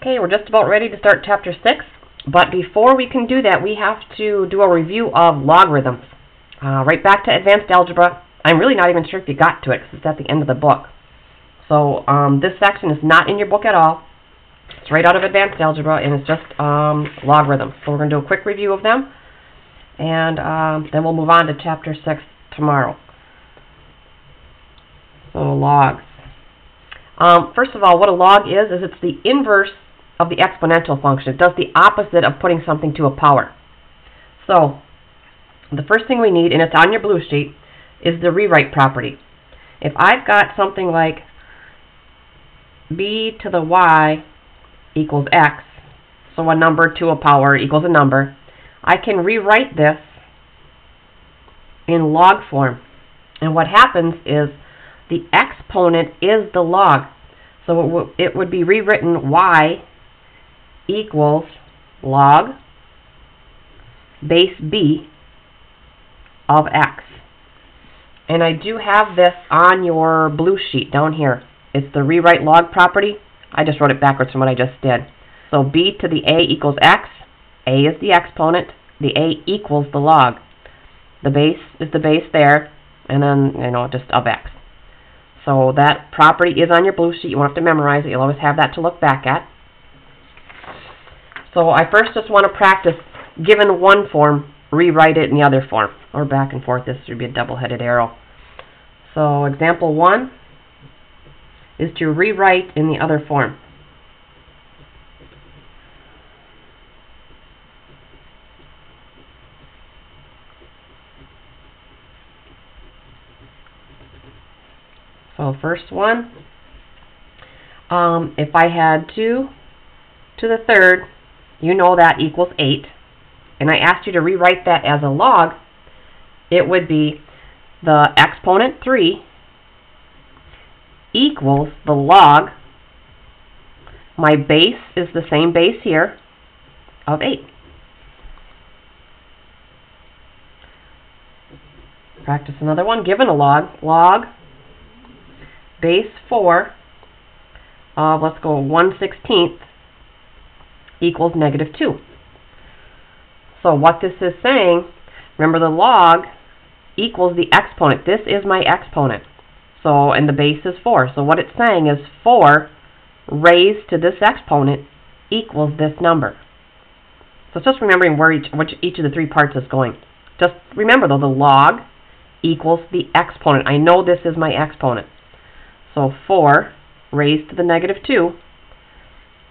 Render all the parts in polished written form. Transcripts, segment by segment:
Okay, we're just about ready to start Chapter 6, but before we can do that, we have to do a review of logarithms. Right back to advanced algebra. I'm really not even sure if you got to it because it's at the end of the book. So this section is not in your book at all. It's right out of advanced algebra, and it's just logarithms. So we're going to do a quick review of them, and then we'll move on to Chapter 6 tomorrow. So logs. First of all, what a log is it's the inverse of the exponential function. It does the opposite of putting something to a power. So the first thing we need, and it's on your blue sheet, is the rewrite property. If I've got something like b to the y equals x, so a number to a power equals a number, I can rewrite this in log form. And what happens is the exponent is the log. So it would be rewritten y equals log base b of x. And I do have this on your blue sheet down here. It's the rewrite log property. I just wrote it backwards from what I just did. So b to the a equals x. A is the exponent. The a equals the log. The base is the base there, and then, just of x. So that property is on your blue sheet. You won't have to memorize it. You'll always have that to look back at. So I first just want to practice, given one form, rewrite it in the other form. Or back and forth. This should be a double-headed arrow. So example 1 is to rewrite in the other form. So first one, if I had 2 to the third, you know that equals 8. And I asked you to rewrite that as a log, it would be the exponent 3 equals the log, my base is the same base here, of 8. Practice another one. Given a log base 4 of, let's go 1/16 equals -2. So what this is saying, remember the log equals the exponent. This is my exponent. So, and the base is 4. So what it's saying is 4 raised to this exponent equals this number. So it's just remembering where each of the three parts is going. Just remember though, the log equals the exponent. I know this is my exponent. So 4 raised to the -2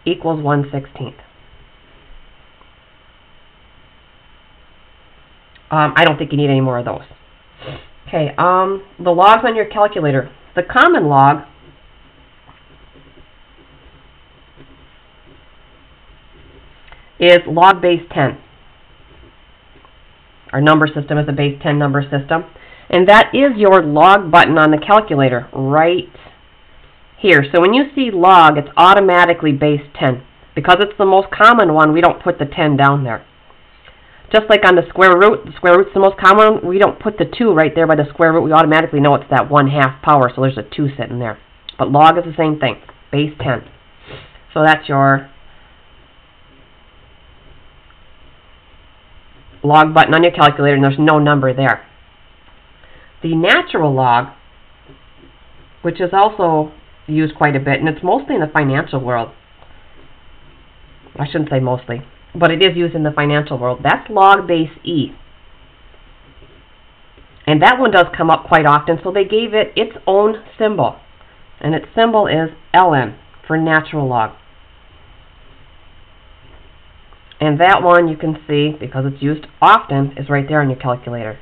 equals 1/16. I don't think you need any more of those. Okay, the logs on your calculator. The common log is log base 10. Our number system is a base 10 number system. And that is your log button on the calculator right here. So when you see log, it's automatically base 10. Because it's the most common one, we don't put the 10 down there. Just like on the square root's the most common one, we don't put the 2 right there by the square root. We automatically know it's that 1/2 power, so there's a 2 sitting there. But log is the same thing, base 10. So that's your log button on your calculator, and there's no number there. The natural log, which is also used quite a bit, and it's mostly in the financial world. I shouldn't say mostly, but it is used in the financial world. That's log base E. And that one does come up quite often, so they gave it its own symbol. And its symbol is ln for natural log. And that one you can see, because it's used often, is right there on your calculator.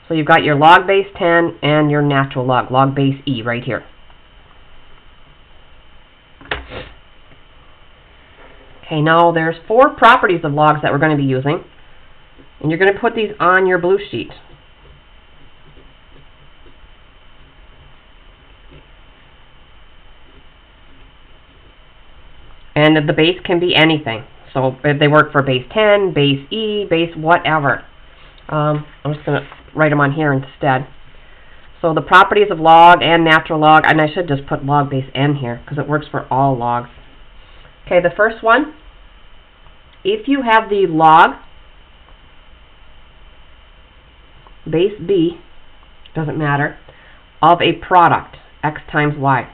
So you've got your log base 10 and your natural log base E right here. Okay, now there's 4 properties of logs that we're going to be using. And you're going to put these on your blue sheet. And the base can be anything. So if they work for base 10, base E, base whatever. I'm just going to write them on here instead. So the properties of log and natural log, and I should just put log base n here because it works for all logs. Okay, the first one, if you have the log base b, doesn't matter, of a product, x times y,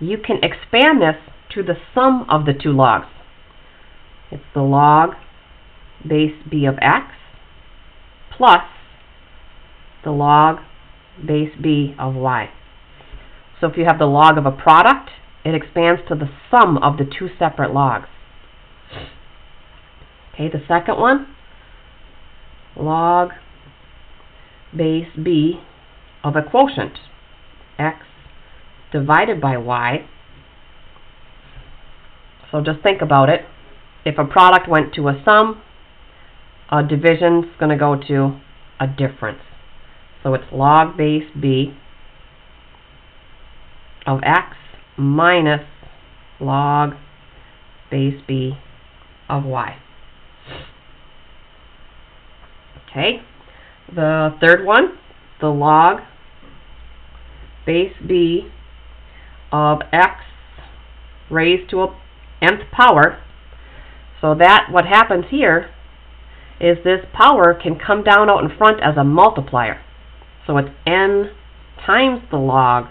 you can expand this to the sum of the two logs. It's the log base b of x plus the log base b of y. So if you have the log of a product, it expands to the sum of the two separate logs. Okay, the second one, log base b of a quotient, x divided by y. So just think about it. If a product went to a sum, a division's going to go to a difference. So it's log base b of x minus log base b of y. Okay, the third one, the log base b of x raised to a nth power. So that what happens here is this power can come down out in front as a multiplier. So it's n times the log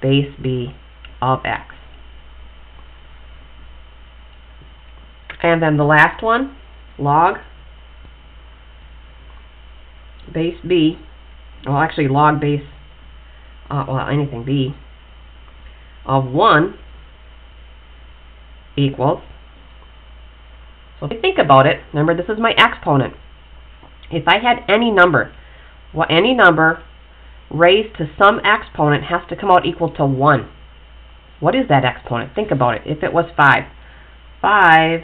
base b of x. And then the last one, log base b, well actually log base, well anything b, of 1 equals, so if you think about it, remember this is my exponent. If I had any number, well, any number raised to some exponent has to come out equal to 1. What is that exponent? Think about it. If it was 5, 5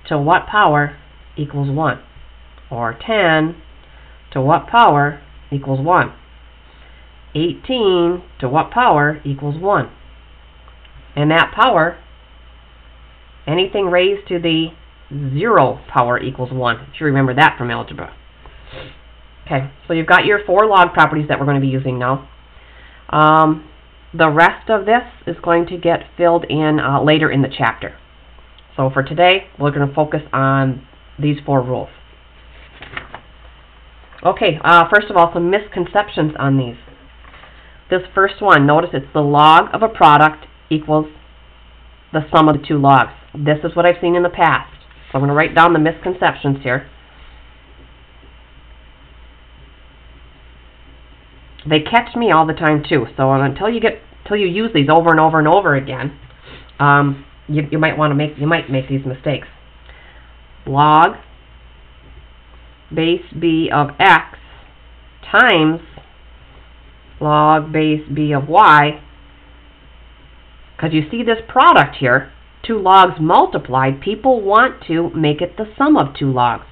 to what power equals 1? Or 10 to what power equals 1? 18 to what power equals 1? And that power, anything raised to the 0 power equals 1, if you remember that from algebra. Okay, so you've got your 4 log properties that we're going to be using now. The rest of this is going to get filled in later in the chapter. So for today, we're going to focus on these 4 rules. Okay, first of all, some misconceptions on these. This first one, notice it's the log of a product equals the sum of the two logs. This is what I've seen in the past. So I'm going to write down the misconceptions here. They catch me all the time too. So until you use these over and over and over again, you might make these mistakes. Log base b of x times log base b of y. Because you see this product here, two logs multiplied, people want to make it the sum of two logs.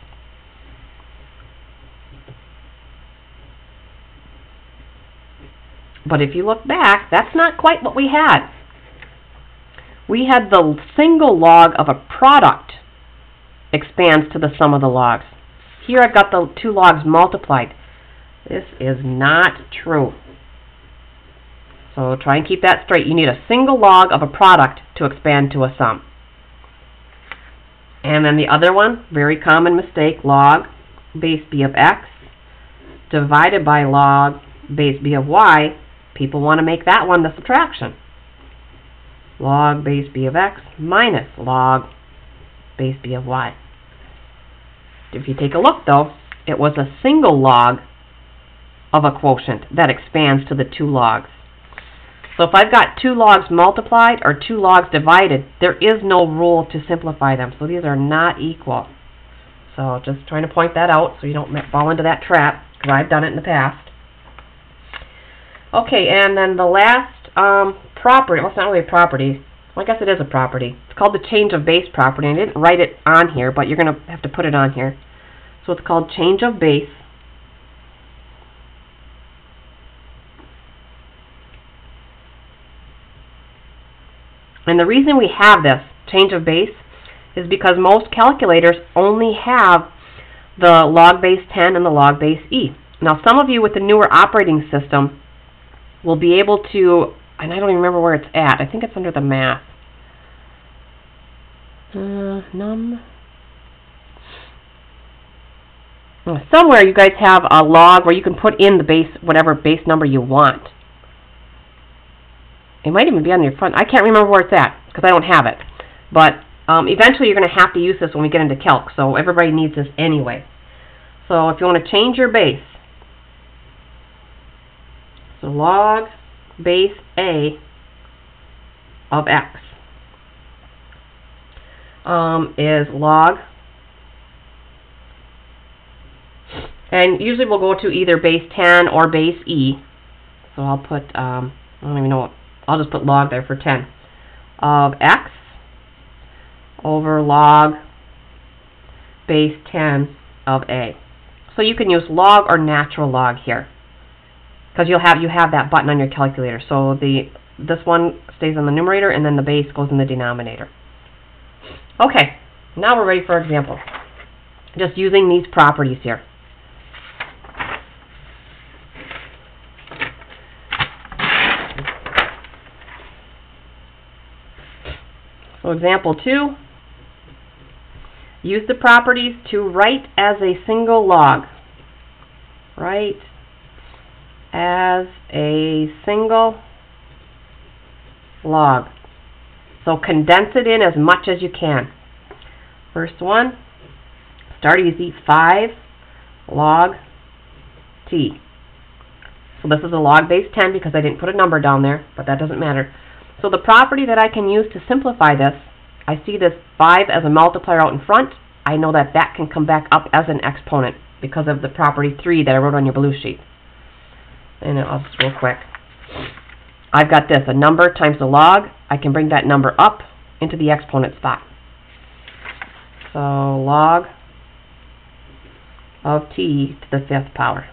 But if you look back, that's not quite what we had. We had the single log of a product expands to the sum of the logs. Here I've got the two logs multiplied. This is not true. So try and keep that straight. You need a single log of a product to expand to a sum. And then the other one, very common mistake, log base b of x divided by log base b of y. People want to make that one the subtraction. Log base b of x minus log base b of y. If you take a look though, it was a single log of a quotient that expands to the two logs. So if I've got two logs multiplied or two logs divided, there is no rule to simplify them. So these are not equal. So just trying to point that out so you don't fall into that trap, because I've done it in the past. Okay, and then the last property, well, it's not really a property. Well, I guess it is a property. It's called the change of base property. I didn't write it on here, but you're going to have to put it on here. So it's called change of base. And the reason we have this change of base is because most calculators only have the log base 10 and the log base e. Now, some of you with the newer operating system will be able to, and I don't even remember where it's at. I think it's under the math. Somewhere you guys have a log where you can put in the base, whatever base number you want. It might even be on your front. I can't remember where it's at because I don't have it. But eventually you're going to have to use this when we get into calc, so everybody needs this anyway. So if you want to change your base, so log base A of x is log, and usually we'll go to either base 10 or base E. So I'll put, I don't even know what, I'll just put log there for 10 of x over log base 10 of A. So you can use log or natural log here, because you have that button on your calculator. So this one stays on the numerator, and then the base goes in the denominator. Okay, now we're ready for example. Just using these properties here. So example 2, use the properties to write as a single log. Write as a single log. So condense it in as much as you can. First one, start easy, 5 log t. So this is a log base 10 because I didn't put a number down there, but that doesn't matter. So the property that I can use to simplify this, I see this 5 as a multiplier out in front. I know that that can come back up as an exponent because of the property 3 that I wrote on your blue sheet. And I'll just real quick. I've got this, a number times the log. I can bring that number up into the exponent spot. So log of t to the 5th power.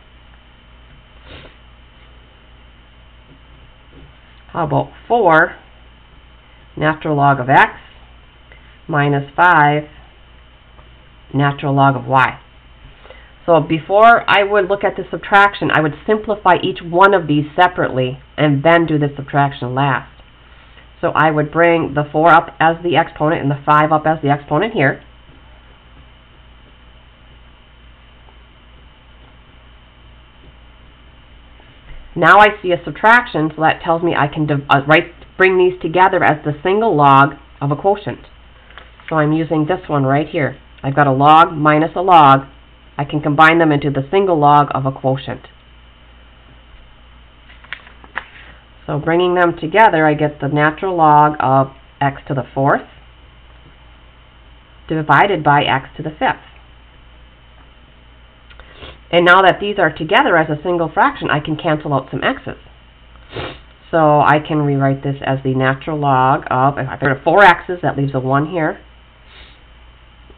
How about 4 natural log of x minus 5 natural log of y. So before I would look at the subtraction, I would simplify each one of these separately and then do the subtraction last. So I would bring the 4 up as the exponent and the 5 up as the exponent here. Now I see a subtraction, so that tells me I can bring these together as the single log of a quotient. So I'm using this one right here. I've got a log minus a log. I can combine them into the single log of a quotient. So bringing them together, I get the natural log of x to the 4th divided by x to the 5th. And now that these are together as a single fraction, I can cancel out some x's. So I can rewrite this as the natural log of, if I put 4 x's, that leaves a 1 here,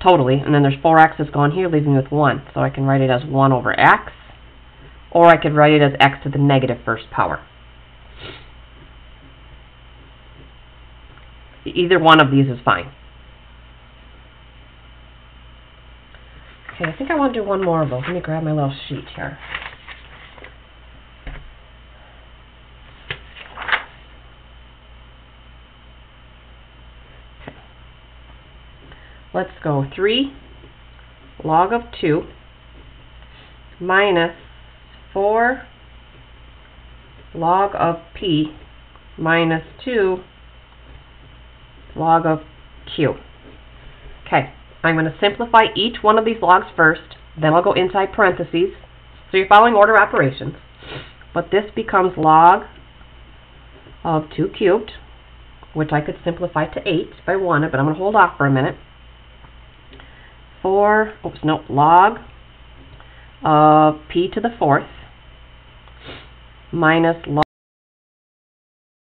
totally, and then there's 4 x's gone here, leaving me with 1. So I can write it as 1 over x, or I could write it as x to the negative 1st power. Either one of these is fine. Okay, I think I want to do one more of those. Let me grab my little sheet here. Okay. Let's go 3 log of 2 minus 4 log of p minus 2 log of q. Okay. I'm going to simplify each one of these logs first, then I'll go inside parentheses. So you're following order operations. But this becomes log of 2 cubed, which I could simplify to 8 if I wanted, but I'm going to hold off for a minute. Log of p to the 4th minus log